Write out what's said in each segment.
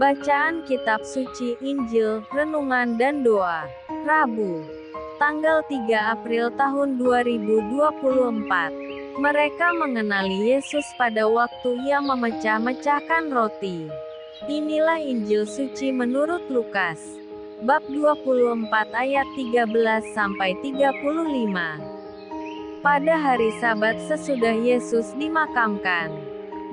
Bacaan Kitab Suci, Injil, Renungan dan Doa. Rabu, tanggal 3 April tahun 2024. Mereka mengenali Yesus pada waktu Ia memecah-mecahkan roti. Inilah Injil Suci menurut Lukas. Bab 24 ayat 13-35. Pada hari Sabat sesudah Yesus dimakamkan,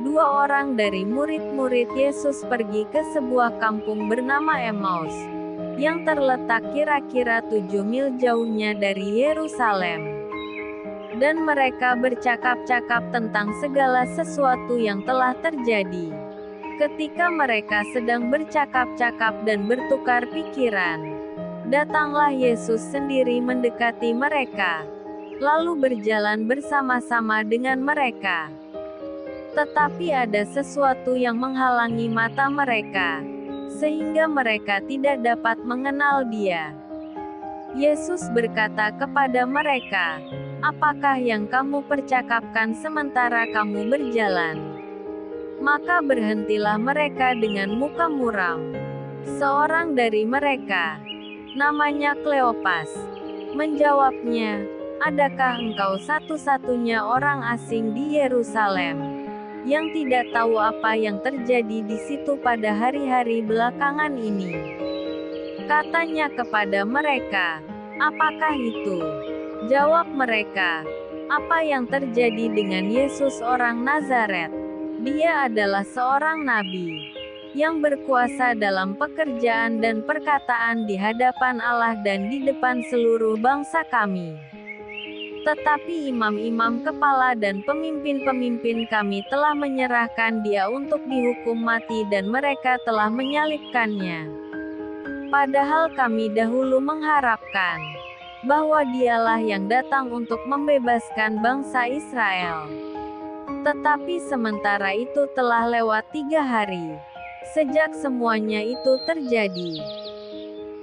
dua orang dari murid-murid Yesus pergi ke sebuah kampung bernama Emmaus, yang terletak kira-kira 7 mil jauhnya dari Yerusalem. Dan mereka bercakap-cakap tentang segala sesuatu yang telah terjadi. Ketika mereka sedang bercakap-cakap dan bertukar pikiran, datanglah Yesus sendiri mendekati mereka, lalu berjalan bersama-sama dengan mereka. Tetapi ada sesuatu yang menghalangi mata mereka, sehingga mereka tidak dapat mengenal Dia. Yesus berkata kepada mereka, "Apakah yang kamu percakapkan sementara kamu berjalan?" Maka berhentilah mereka dengan muka muram. Seorang dari mereka, namanya Kleopas, menjawabnya, "Adakah engkau satu-satunya orang asing di Yerusalem yang tidak tahu apa yang terjadi di situ pada hari-hari belakangan ini?" Katanya kepada mereka, "Apakah itu?" Jawab mereka, "Apa yang terjadi dengan Yesus orang Nazaret? Dia adalah seorang nabi, yang berkuasa dalam pekerjaan dan perkataan di hadapan Allah dan di depan seluruh bangsa kami. Tetapi imam-imam kepala dan pemimpin-pemimpin kami telah menyerahkan Dia untuk dihukum mati dan mereka telah menyalibkannya. Padahal kami dahulu mengharapkan bahwa Dialah yang datang untuk membebaskan bangsa Israel. Tetapi sementara itu telah lewat 3 hari sejak semuanya itu terjadi.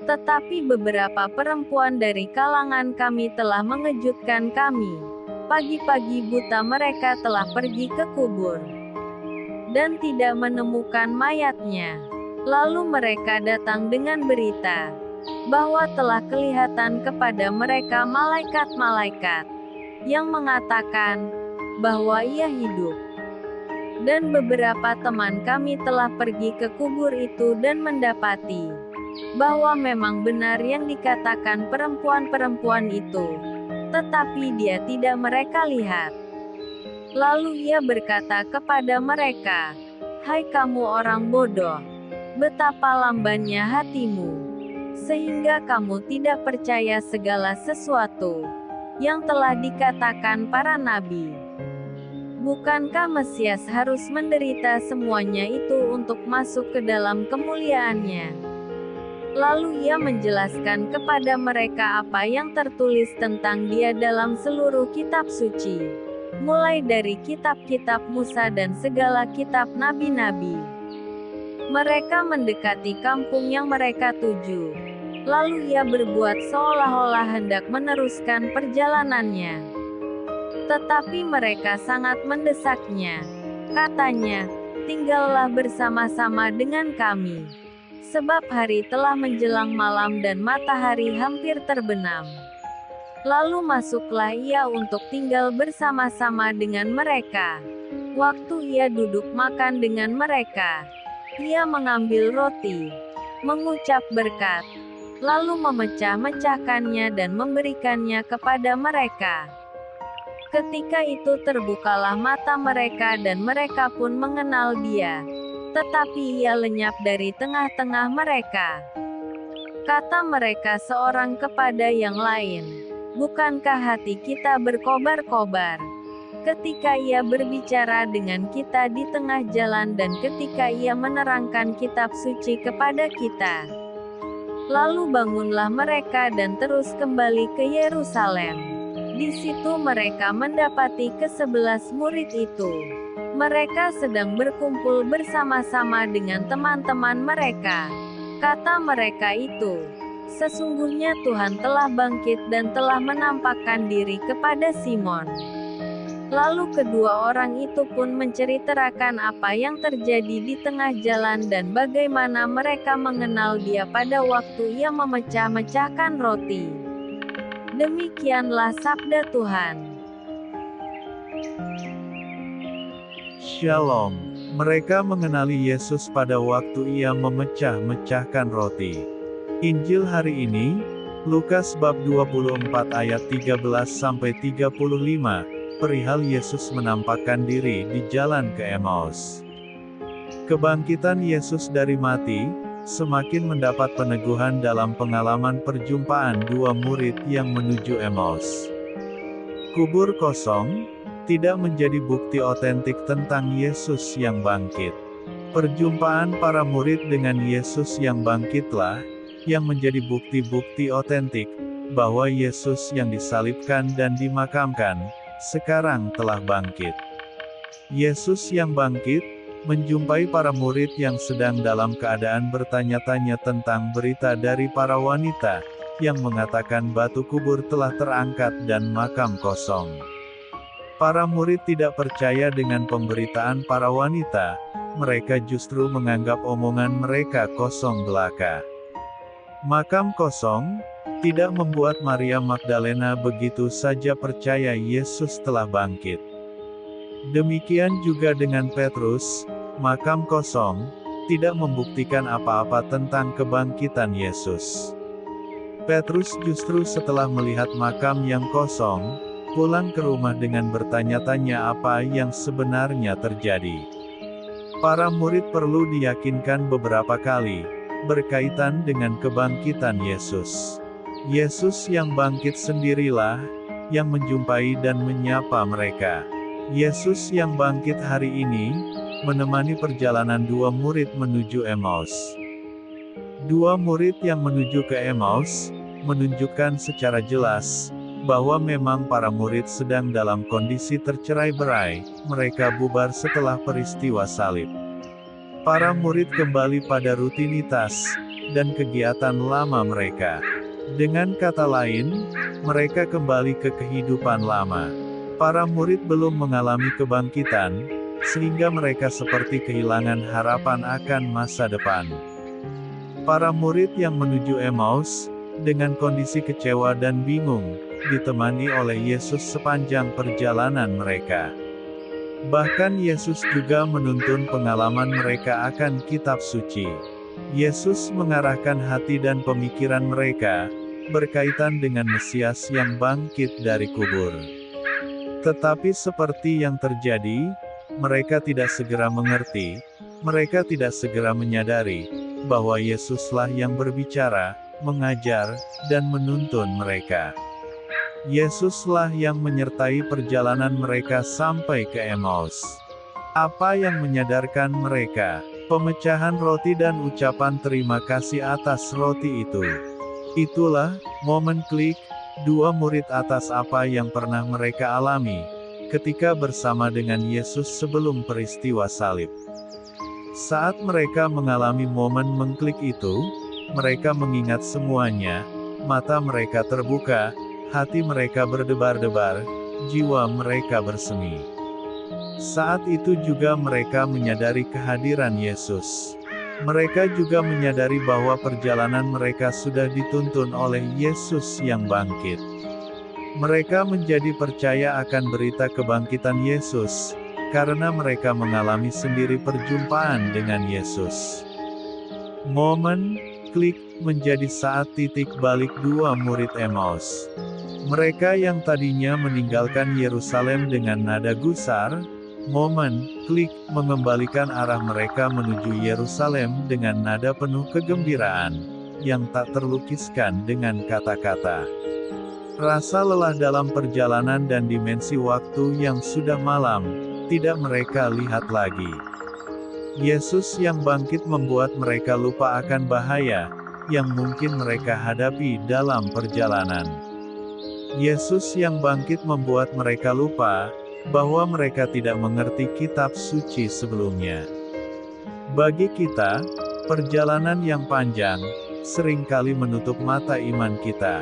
Tetapi beberapa perempuan dari kalangan kami telah mengejutkan kami. Pagi-pagi buta mereka telah pergi ke kubur dan tidak menemukan mayatnya. Lalu mereka datang dengan berita bahwa telah kelihatan kepada mereka malaikat-malaikat yang mengatakan bahwa Ia hidup. Dan beberapa teman kami telah pergi ke kubur itu dan mendapati bahwa memang benar yang dikatakan perempuan-perempuan itu, tetapi Dia tidak mereka lihat. Lalu Ia berkata kepada mereka, "Hai kamu orang bodoh, betapa lambannya hatimu, sehingga kamu tidak percaya segala sesuatu yang telah dikatakan para nabi. Bukankah Mesias harus menderita semuanya itu untuk masuk ke dalam kemuliaannya?" Lalu Ia menjelaskan kepada mereka apa yang tertulis tentang Dia dalam seluruh kitab suci, mulai dari kitab-kitab Musa dan segala kitab nabi-nabi. Mereka mendekati kampung yang mereka tuju. Lalu Ia berbuat seolah-olah hendak meneruskan perjalanannya. Tetapi mereka sangat mendesaknya. Katanya, "Tinggallah bersama-sama dengan kami, sebab hari telah menjelang malam dan matahari hampir terbenam." Lalu masuklah Ia untuk tinggal bersama-sama dengan mereka. Waktu Ia duduk makan dengan mereka, Ia mengambil roti, mengucap berkat, lalu memecah-mecahkannya dan memberikannya kepada mereka. Ketika itu terbukalah mata mereka dan mereka pun mengenal Dia. Tetapi Ia lenyap dari tengah-tengah mereka. Kata mereka seorang kepada yang lain, "Bukankah hati kita berkobar-kobar ketika Ia berbicara dengan kita di tengah jalan dan ketika Ia menerangkan kitab suci kepada kita?" Lalu bangunlah mereka dan terus kembali ke Yerusalem. Di situ mereka mendapati ke-11 murid itu. Mereka sedang berkumpul bersama-sama dengan teman-teman mereka. Kata mereka itu, "Sesungguhnya Tuhan telah bangkit dan telah menampakkan diri kepada Simon." Lalu kedua orang itu pun menceritakan apa yang terjadi di tengah jalan dan bagaimana mereka mengenal Dia pada waktu Ia memecah-mecahkan roti. Demikianlah sabda Tuhan. Shalom. Mereka mengenali Yesus pada waktu Ia memecah-mecahkan roti. Injil hari ini, Lukas bab 24 ayat 13-35, perihal Yesus menampakkan diri di jalan ke Emmaus. Kebangkitan Yesus dari mati, semakin mendapat peneguhan dalam pengalaman perjumpaan dua murid yang menuju Emmaus. Kubur kosong, tidak menjadi bukti otentik tentang Yesus yang bangkit. Perjumpaan para murid dengan Yesus yang bangkitlah, yang menjadi bukti-bukti otentik, bahwa Yesus yang disalibkan dan dimakamkan, sekarang telah bangkit. Yesus yang bangkit, menjumpai para murid yang sedang dalam keadaan bertanya-tanya tentang berita dari para wanita, yang mengatakan batu kubur telah terangkat dan makam kosong. Para murid tidak percaya dengan pemberitaan para wanita, mereka justru menganggap omongan mereka kosong belaka. Makam kosong, tidak membuat Maria Magdalena begitu saja percaya Yesus telah bangkit. Demikian juga dengan Petrus, makam kosong, tidak membuktikan apa-apa tentang kebangkitan Yesus. Petrus justru setelah melihat makam yang kosong, pulang ke rumah dengan bertanya-tanya apa yang sebenarnya terjadi. Para murid perlu diyakinkan beberapa kali, berkaitan dengan kebangkitan Yesus. Yesus yang bangkit sendirilah, yang menjumpai dan menyapa mereka. Yesus yang bangkit hari ini, menemani perjalanan dua murid menuju Emmaus. Dua murid yang menuju ke Emmaus, menunjukkan secara jelas, bahwa memang para murid sedang dalam kondisi tercerai-berai, mereka bubar setelah peristiwa salib. Para murid kembali pada rutinitas, dan kegiatan lama mereka. Dengan kata lain, mereka kembali ke kehidupan lama. Para murid belum mengalami kebangkitan, sehingga mereka seperti kehilangan harapan akan masa depan. Para murid yang menuju Emmaus, dengan kondisi kecewa dan bingung, ditemani oleh Yesus sepanjang perjalanan mereka. Bahkan Yesus juga menuntun pengalaman mereka akan kitab suci. Yesus mengarahkan hati dan pemikiran mereka, berkaitan dengan Mesias yang bangkit dari kubur. Tetapi seperti yang terjadi, mereka tidak segera mengerti, mereka tidak segera menyadari, bahwa Yesuslah yang berbicara, mengajar, dan menuntun mereka. Yesuslah yang menyertai perjalanan mereka sampai ke Emmaus. Apa yang menyadarkan mereka? Pemecahan roti dan ucapan terima kasih atas roti itu. Itulah momen klik dua murid atas apa yang pernah mereka alami ketika bersama dengan Yesus sebelum peristiwa salib. Saat mereka mengalami momen mengklik itu, mereka mengingat semuanya, mata mereka terbuka, hati mereka berdebar-debar, jiwa mereka bersemi. Saat itu juga mereka menyadari kehadiran Yesus. Mereka juga menyadari bahwa perjalanan mereka sudah dituntun oleh Yesus yang bangkit. Mereka menjadi percaya akan berita kebangkitan Yesus, karena mereka mengalami sendiri perjumpaan dengan Yesus. Momen klik menjadi saat titik balik dua murid Emmaus. Mereka yang tadinya meninggalkan Yerusalem dengan nada gusar, momen klik mengembalikan arah mereka menuju Yerusalem dengan nada penuh kegembiraan, yang tak terlukiskan dengan kata-kata. Rasa lelah dalam perjalanan dan dimensi waktu yang sudah malam, tidak mereka lihat lagi. Yesus yang bangkit membuat mereka lupa akan bahaya, yang mungkin mereka hadapi dalam perjalanan. Yesus yang bangkit membuat mereka lupa, bahwa mereka tidak mengerti kitab suci sebelumnya. Bagi kita, perjalanan yang panjang, seringkali menutup mata iman kita.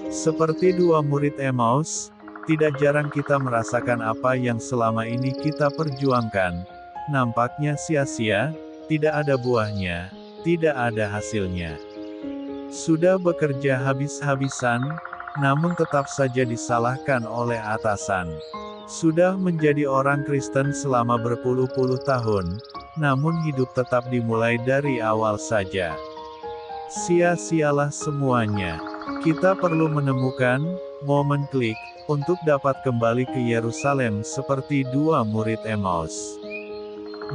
Seperti dua murid Emmaus, Tidak jarang kita merasakan apa yang selama ini kita perjuangkan, nampaknya sia-sia, tidak ada buahnya, tidak ada hasilnya. Sudah bekerja habis-habisan, namun tetap saja disalahkan oleh atasan. Sudah menjadi orang Kristen selama berpuluh-puluh tahun, namun hidup tetap dimulai dari awal saja. Sia-sialah semuanya. Kita perlu menemukan momen klik untuk dapat kembali ke Yerusalem seperti dua murid Emmaus.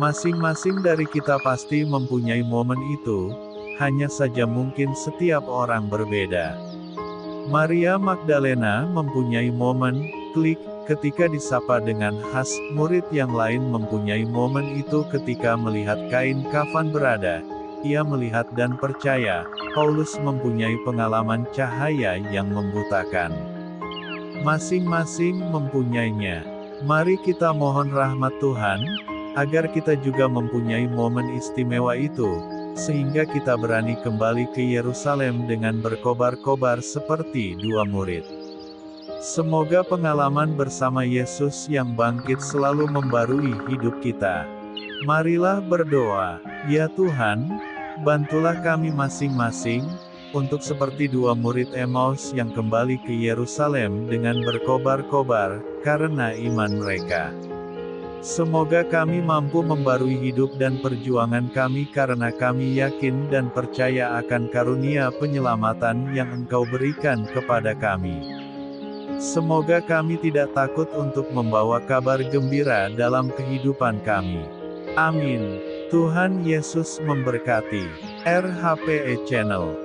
Masing-masing dari kita pasti mempunyai momen itu, hanya saja mungkin setiap orang berbeda. Maria Magdalena mempunyai momen klik ketika disapa dengan khas, murid yang lain mempunyai momen itu ketika melihat kain kafan berada. Ia melihat dan percaya. Paulus mempunyai pengalaman cahaya yang membutakan. Masing-masing mempunyainya. Mari kita mohon rahmat Tuhan, agar kita juga mempunyai momen istimewa itu, sehingga kita berani kembali ke Yerusalem dengan berkobar-kobar seperti dua murid. Semoga pengalaman bersama Yesus yang bangkit selalu membarui hidup kita. Marilah berdoa, ya Tuhan, bantulah kami masing-masing, untuk seperti dua murid Emmaus yang kembali ke Yerusalem dengan berkobar-kobar, karena iman mereka. Semoga kami mampu membarui hidup dan perjuangan kami karena kami yakin dan percaya akan karunia penyelamatan yang Engkau berikan kepada kami. Semoga kami tidak takut untuk membawa kabar gembira dalam kehidupan kami. Amin. Tuhan Yesus memberkati. RHPE Channel.